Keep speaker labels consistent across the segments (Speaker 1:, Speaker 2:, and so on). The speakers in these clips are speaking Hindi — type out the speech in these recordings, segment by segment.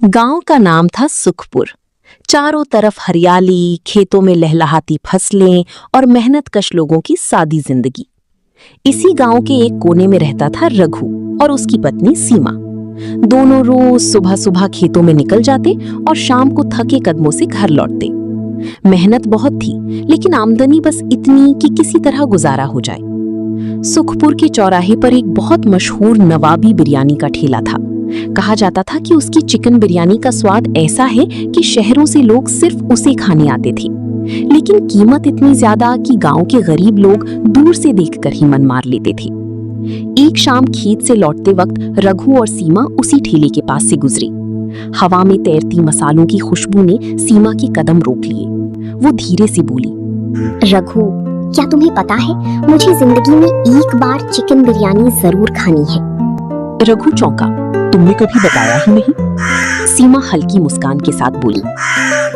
Speaker 1: गांव का नाम था सुखपुर। चारों तरफ हरियाली, खेतों में लहलहाती फसलें और मेहनतकश लोगों की सादी जिंदगी। इसी गांव के एक कोने में रहता था रघु और उसकी पत्नी सीमा। दोनों रोज सुबह सुबह खेतों में निकल जाते और शाम को थके कदमों से घर लौटते। मेहनत बहुत थी, लेकिन आमदनी बस इतनी कि किसी तरह गुजारा हो जाए। सुखपुर के चौराहे पर एक बहुत मशहूर नवाबी बिरयानी का ठेला था। कहा जाता था कि उसकी चिकन बिरयानी का स्वाद ऐसा है कि शहरों से लोग सिर्फ उसे खाने आते थे, लेकिन कीमत इतनी ज्यादा कि गांव के गरीब लोग दूर से देखकर ही मन मार लेते थे। एक शाम खेत से लौटते वक्त रघु और सीमा उसी ठेले के पास से गुजरे। हवा में तैरती मसालों की खुशबू ने सीमा के कदम रोक लिए। वो धीरे से बोली,
Speaker 2: रघु, क्या तुम्हें पता है, मुझे जिंदगी में एक बार चिकन बिरयानी जरूर खानी है।
Speaker 1: रघु चौंका।
Speaker 3: तुमने कभी बताया ही नहीं।
Speaker 1: सीमा हल्की मुस्कान के साथ बोली,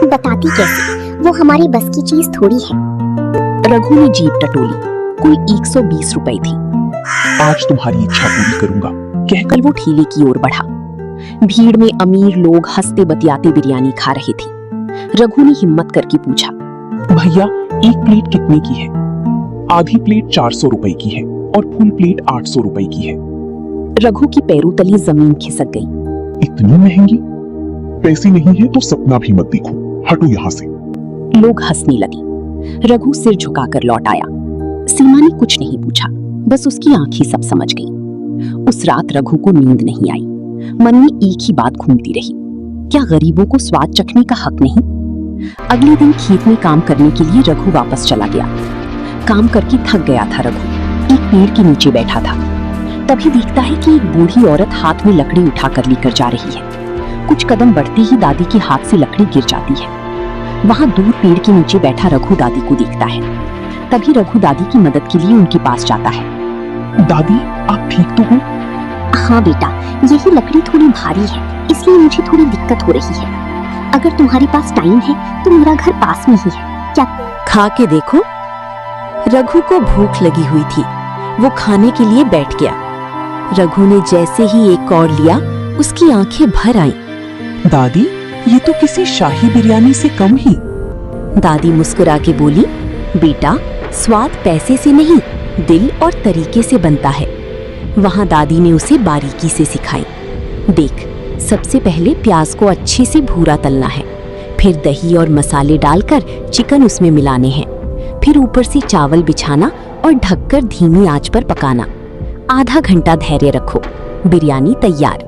Speaker 2: बताती कैसे, वो हमारी बस की चीज थोड़ी है।
Speaker 1: रघु ने जीभ टटोली। कोई 120 रुपए थी।
Speaker 3: आज तुम्हारी इच्छा पूरी करूंगा,
Speaker 1: कहकर वो ठेले की ओर बढ़ा। भीड़ में अमीर लोग हंसते बतियाते बिरयानी खा रहे थे। रघु ने हिम्मत करके पूछा,
Speaker 3: भैया एक प्लेट कितने की है? आधी प्लेट 400 रुपए की है और फुल प्लेट 800 रुपए की है।
Speaker 1: रघु की पैरों तली जमीन खिसक गई।
Speaker 3: इतनी महंगी? पैसे नहीं है तो सपना भी मत देखो, हटो यहाँ से।
Speaker 1: लोग हंसने लगे। रघु सिर झुकाकर लौट आया। सीमा ने कुछ नहीं पूछा, बस उसकी आंखें सब समझ गईं। उस रात रघु को नींद नहीं आई। मन में एक ही बात घूमती रही, क्या गरीबों को स्वाद चखने का हक नहीं? अगले दिन खेत में काम करने के लिए रघु वापस चला गया। काम करके थक गया था रघु। एक पेड़ के नीचे बैठा था। तभी देखता है कि एक बूढ़ी औरत हाथ में लकड़ी उठाकर लेकर जा रही है। कुछ कदम बढ़ते ही दादी के हाथ से लकड़ी गिर जाती है। वहां दूर पेड़ के नीचे बैठा रघु दादी को देखता है। तभी रघु दादी की मदद के लिए उनके पास जाता है।
Speaker 3: दादी, आप ठीक तो हो?
Speaker 2: हाँ बेटा, यही लकड़ी थोड़ी भारी है, इसलिए मुझे थोड़ी दिक्कत हो रही है। अगर तुम्हारे पास टाइम है तो मेरा घर पास में ही है, क्या
Speaker 1: खा के देखो? रघु को भूख लगी हुई थी। वो खाने के लिए बैठ गया। रघु ने जैसे ही एक और लिया, उसकी आंखें भर आईं।
Speaker 3: दादी, ये तो किसी शाही बिरयानी से कम ही।
Speaker 1: दादी मुस्कुरा के बोली, बेटा, स्वाद पैसे से नहीं, दिल और तरीके से बनता है। वहां दादी ने उसे बारीकी से सिखाई। देख, सबसे पहले प्याज को अच्छे से भूरा तलना है, फिर दही और मसाले डालकर चिकन उसमें मिलाने हैं, फिर ऊपर से चावल बिछाना और ढककर धीमी आंच पर पकाना। आधा घंटा धैर्य रखो, बिरयानी तैयार।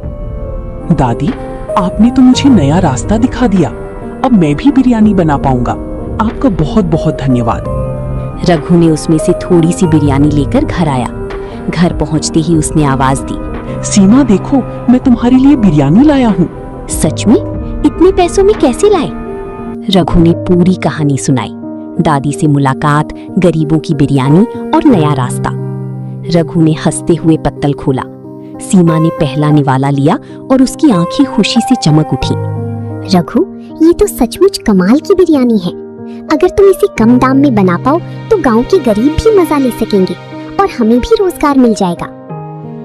Speaker 3: दादी, आपने तो मुझे नया रास्ता दिखा दिया। अब मैं भी बिरयानी बना पाऊंगा। आपका बहुत बहुत धन्यवाद।
Speaker 1: रघु ने उसमें से थोड़ी सी बिरयानी लेकर घर आया। घर पहुंचते ही उसने आवाज दी,
Speaker 3: सीमा देखो, मैं तुम्हारे लिए बिरयानी लाया हूँ।
Speaker 1: सच में? इतने पैसों में कैसे लाए? रघु ने पूरी कहानी सुनाई। दादी से मुलाकात, गरीबों की बिरयानी और नया रास्ता। रघु ने हंसते हुए पत्तल खोला। सीमा ने पहला निवाला लिया और उसकी आंखें खुशी से चमक उठी।
Speaker 2: रघु, ये तो सचमुच कमाल की बिरयानी है। अगर तुम इसे कम दाम में बना पाओ तो गांव के गरीब भी मजा ले सकेंगे और हमें भी रोजगार मिल जाएगा।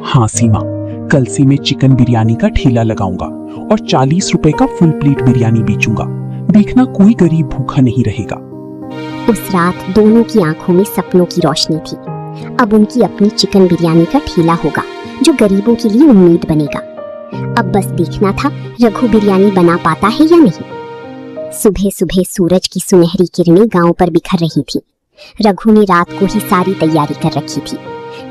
Speaker 3: हाँ सीमा, कल से मैं चिकन बिरयानी का ठेला लगाऊंगा और 40 रुपए का फुल प्लेट बिरयानी बेचूंगा। देखना, कोई गरीब भूखा नहीं रहेगा।
Speaker 2: उस रात दोनों की आंखों में सपनों की रोशनी थी। अब उनकी अपनी चिकन बिरयानी का ठेला होगा जो गरीबों के लिए उम्मीद बनेगा। अब बस देखना था रघु बिरयानी बना पाता है या नहीं। सुबह सुबह सूरज की सुनहरी किरणें गांव पर बिखर रही थी। रघु ने रात को ही सारी तैयारी कर रखी थी।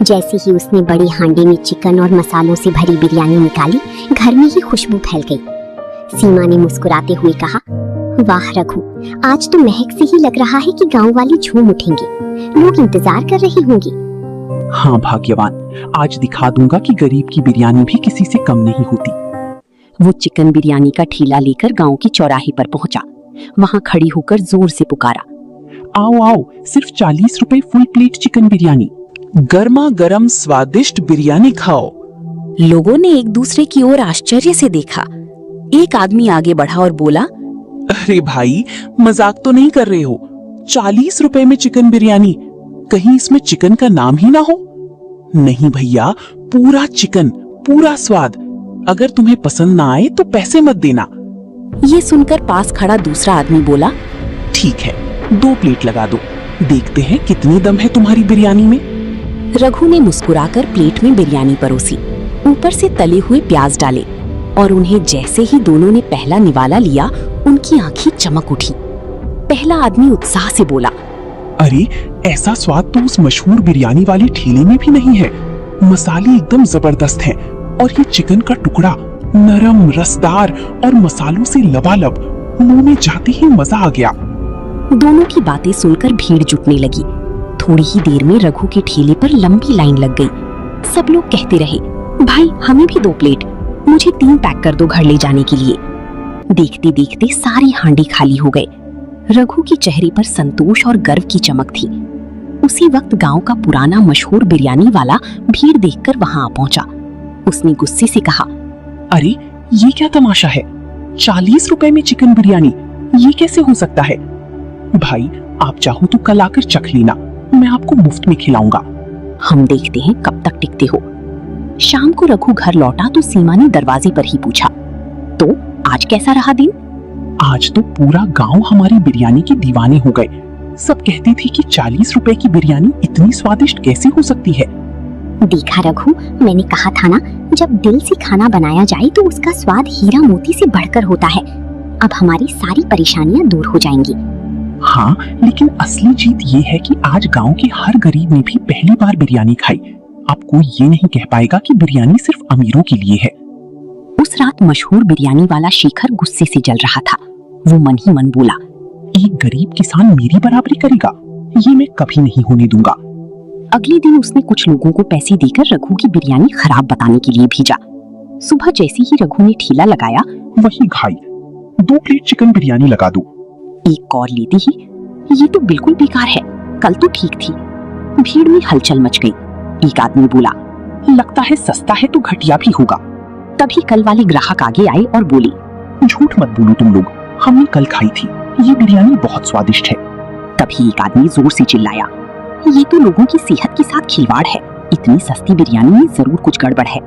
Speaker 2: जैसे ही उसने बड़ी हांडी में चिकन और मसालों से भरी बिरयानी निकाली, घर में ही खुशबू फैल गई। सीमा ने मुस्कुराते हुए कहा, वाह रघु, आज तो महक से ही लग रहा है कि गांव वाले झूम उठेंगे। लोग इंतजार कर रहे होंगे।
Speaker 3: हाँ भाग्यवान, आज दिखा दूंगा कि गरीब की बिरयानी भी किसी से कम नहीं होती।
Speaker 1: वो चिकन बिरयानी का ठेला लेकर गांव के चौराहे पर पहुंचा। वहां खड़ी होकर जोर से पुकारा,
Speaker 3: आओ आओ, सिर्फ 40 रुपए फुल प्लेट चिकन बिरयानी, गर्मा गर्म स्वादिष्ट बिरयानी खाओ।
Speaker 1: लोगों ने एक दूसरे की ओर आश्चर्य से देखा। एक आदमी आगे बढ़ा और बोला,
Speaker 3: अरे भाई, मजाक तो नहीं कर रहे हो? 40 रुपए में चिकन बिरयानी, कहीं इसमें चिकन का नाम ही ना हो? नहीं भैया, पूरा चिकन, पूरा स्वाद, अगर तुम्हें पसंद ना आए तो पैसे मत देना।
Speaker 1: ये सुनकर पास खड़ा दूसरा आदमी बोला,
Speaker 3: ठीक है, 2 प्लेट लगा दो, देखते हैं कितनी दम है तुम्हारी बिरयानी में।
Speaker 1: रघु ने मुस्कुराकर प्लेट में बिरयानी परोसी, ऊपर से तले हुए प्याज डाले और उन्हें जैसे ही दोनों ने पहला निवाला लिया, उनकी आंखें चमक उठी। पहला आदमी उत्साह से बोला,
Speaker 3: अरे ऐसा स्वाद तो उस मशहूर बिरयानी वाले ठेले में भी नहीं है। मसाले एकदम जबरदस्त हैं और ये चिकन का टुकड़ा नरम, रसदार और मसालों से लबालब, मुंह में जाते ही मजा आ गया।
Speaker 1: दोनों की बातें सुनकर भीड़ जुटने लगी। थोड़ी ही देर में रघु के ठेले पर लंबी लाइन लग गई। सब लोग कहते रहे, भाई हमें भी 2 प्लेट, मुझे 3 पैक कर दो घर ले जाने के लिए। देखते देखते सारी हांडी खाली हो गए। रघु के चेहरे पर संतोष और गर्व की चमक थी। उसी वक्त गांव का पुराना मशहूर बिरयानी वाला भीड़ देखकर वहां आ पहुंचा। उसने गुस्से से कहा,
Speaker 3: अरे ये क्या तमाशा है? 40 रुपए में चिकन बिरयानी, ये कैसे हो सकता है? भाई आप चाहो तो कल आकर चख लेना, मैं आपको मुफ्त में खिलाऊंगा।
Speaker 1: हम देखते हैं कब तक टिकते हो। शाम को रघु घर लौटा तो सीमा ने दरवाजे पर ही पूछा, तो आज कैसा रहा दिन?
Speaker 3: आज तो पूरा गांव हमारी बिरयानी के दीवाने हो गए। सब कहते थे कि 40 रुपए की बिरयानी इतनी स्वादिष्ट कैसे हो सकती है।
Speaker 2: देखा रघु, मैंने कहा था ना, जब दिल से खाना बनाया जाए तो उसका स्वाद हीरा मोती से बढ़कर होता है। अब हमारी सारी परेशानियां दूर हो जाएंगी।
Speaker 3: हाँ, लेकिन असली जीत ये है कि आज गांव के हर गरीब ने भी पहली बार बिरयानी खाई। अब कोई ये नहीं कह पाएगा कि बिरयानी सिर्फ अमीरों के लिए है।
Speaker 1: उस रात मशहूर बिरयानी वाला शेखर गुस्से से जल रहा था। वो मन ही मन बोला,
Speaker 3: एक गरीब किसान मेरी बराबरी करेगा, ये मैं कभी नहीं होने दूंगा।
Speaker 1: अगले दिन उसने कुछ लोगों को पैसे देकर रघु की बिरयानी खराब बताने के लिए भेजा। सुबह जैसे ही रघु ने ठेला लगाया,
Speaker 3: वही घाई, 2 प्लेट चिकन बिरयानी लगा दो।
Speaker 1: एक और लेते ही, ये तो बिल्कुल बेकार है, कल तो ठीक थी। भीड़ में हलचल मच गई। एक आदमी बोला,
Speaker 3: लगता है सस्ता है तो घटिया भी होगा।
Speaker 1: तभी कल वाले ग्राहक आगे आए और बोले,
Speaker 3: झूठ मत बोलो तुम लोग, हमने कल खाई थी, ये बिरयानी बहुत स्वादिष्ट है।
Speaker 1: तभी एक आदमी जोर से चिल्लाया, ये तो लोगों की सेहत के साथ खिलवाड़ है, इतनी सस्ती बिरयानी में जरूर कुछ गड़बड़ है।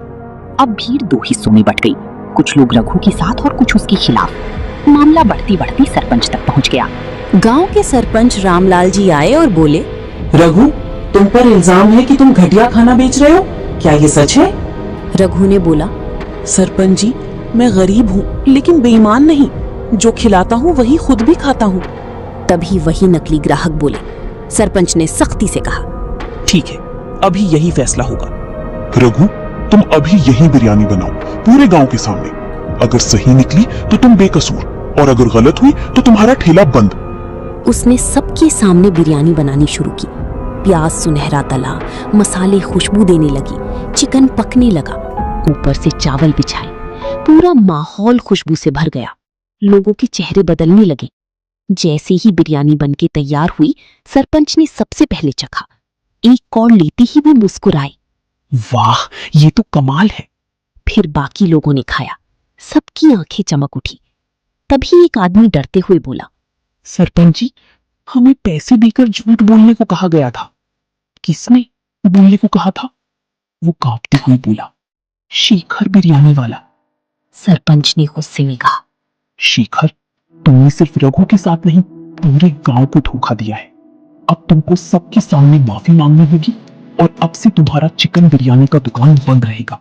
Speaker 1: अब भीड़ 2 हिस्सों में बट गई, कुछ लोग रघु के साथ और कुछ उसके खिलाफ। मामला बढ़ती बढ़ती सरपंच तक पहुंच गया। गांव के सरपंच रामलाल जी आए और बोले,
Speaker 4: रघु, तुम पर इल्जाम है कि तुम घटिया खाना बेच रहे हो, क्या ये सच है?
Speaker 1: रघु ने बोला,
Speaker 4: सरपंच जी, मैं गरीब हूँ लेकिन बेईमान नहीं, जो खिलाता हूँ वही खुद भी खाता हूँ।
Speaker 1: तभी वही नकली ग्राहक बोले। सरपंच ने सख्ती से कहा,
Speaker 3: ठीक है, अभी यही फैसला होगा।
Speaker 5: रघु, तुम अभी यही बिरयानी बनाओ पूरे गांव के सामने। अगर सही निकली तो तुम बेकसूर, और अगर गलत हुई तो तुम्हारा ठेला बंद।
Speaker 1: उसने सबके सामने बिरयानी बनानी शुरू की। प्याज सुनहरा तला, मसाले खुशबू देने लगी, चिकन पकने लगा, ऊपर से चावल बिछाए, पूरा माहौल खुशबू से भर गया। लोगों के चेहरे बदलने लगे। जैसे ही बिरयानी बनके तैयार हुई, सरपंच ने सबसे पहले चखा। एक कौड़ लेते ही वो मुस्कुराए।
Speaker 3: वाह, ये तो कमाल है।
Speaker 1: फिर बाकी लोगों ने खाया। सबकी आंखें चमक उठी। तभी एक आदमी डरते हुए बोला,
Speaker 3: सरपंच जी, हमें पैसे देकर झूठ बोलने को कहा गया था। किसने बोलने को कहा था? वो कांपते हुए बोला, शेखर बिरयानी वाला।
Speaker 1: सरपंच ने गुस्से में कहा,
Speaker 3: शेखर, तुमने सिर्फ रघु के साथ नहीं, पूरे गांव को धोखा दिया है। अब तुमको सबके सामने माफी मांगनी होगी और अब से तुम्हारा चिकन बिरयानी का दुकान बंद रहेगा।